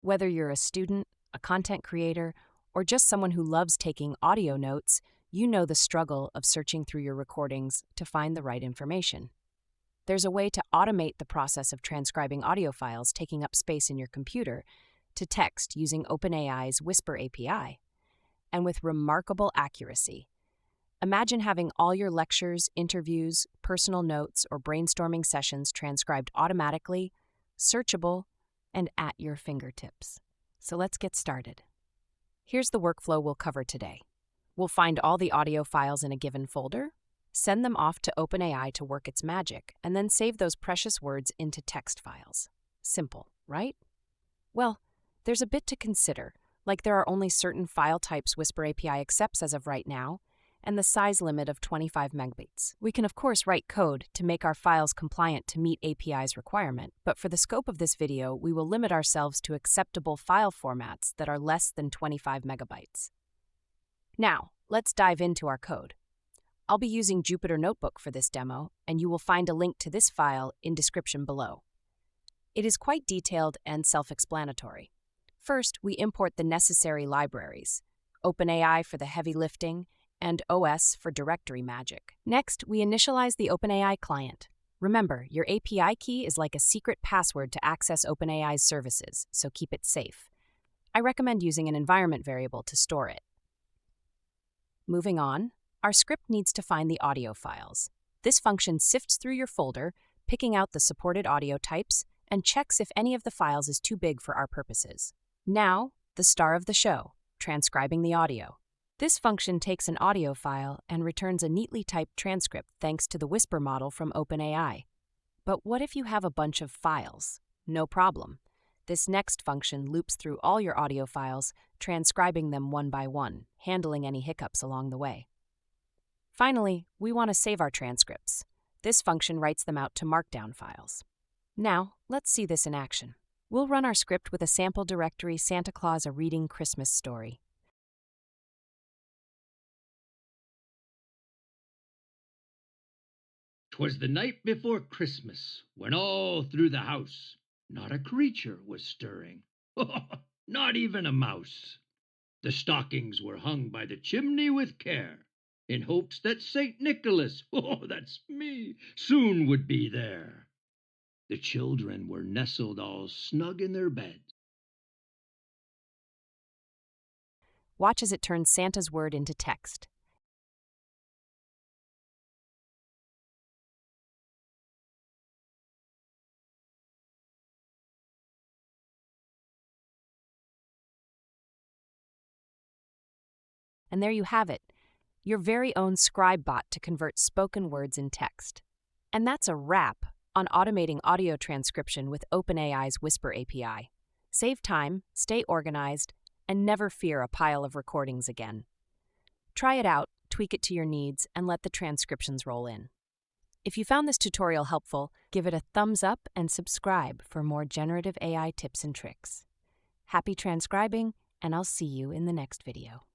Whether you're a student, a content creator, or just someone who loves taking audio notes, you know the struggle of searching through your recordings to find the right information. There's a way to automate the process of transcribing audio files taking up space in your computer to text using OpenAI's Whisper API, and with remarkable accuracy. Imagine having all your lectures, interviews, personal notes, or brainstorming sessions transcribed automatically, searchable, and at your fingertips. So let's get started. Here's the workflow we'll cover today. We'll find all the audio files in a given folder, send them off to OpenAI to work its magic, and then save those precious words into text files. Simple, right? Well, there's a bit to consider, like there are only certain file types Whisper API accepts as of right now, and the size limit of 25 megabytes. We can of course write code to make our files compliant to meet API's requirement, but for the scope of this video, we will limit ourselves to acceptable file formats that are less than 25 megabytes. Now, let's dive into our code. I'll be using Jupyter Notebook for this demo, and you will find a link to this file in description below. It is quite detailed and self-explanatory. First, we import the necessary libraries, OpenAI for the heavy lifting, and OS for directory magic. Next, we initialize the OpenAI client. Remember, your API key is like a secret password to access OpenAI's services, so keep it safe. I recommend using an environment variable to store it. Moving on, our script needs to find the audio files. This function sifts through your folder, picking out the supported audio types, and checks if any of the files is too big for our purposes. Now, the star of the show, transcribing the audio. This function takes an audio file and returns a neatly typed transcript thanks to the Whisper model from OpenAI. But what if you have a bunch of files? No problem. This next function loops through all your audio files, transcribing them one by one, handling any hiccups along the way. Finally, we want to save our transcripts. This function writes them out to Markdown files. Now, let's see this in action. We'll run our script with a sample directory Santa Claus a Reading Christmas Story. "'Twas the night before Christmas, when all through the house not a creature was stirring, not even a mouse. The stockings were hung by the chimney with care, in hopes that St. Nicholas, that's me, soon would be there. The children were nestled all snug in their beds." Watch as it turns Santa's word into text. And there you have it, your very own scribe bot to convert spoken words in text. And that's a wrap on automating audio transcription with OpenAI's Whisper API. Save time, stay organized, and never fear a pile of recordings again. Try it out, tweak it to your needs, and let the transcriptions roll in. If you found this tutorial helpful, give it a thumbs up and subscribe for more generative AI tips and tricks. Happy transcribing, and I'll see you in the next video.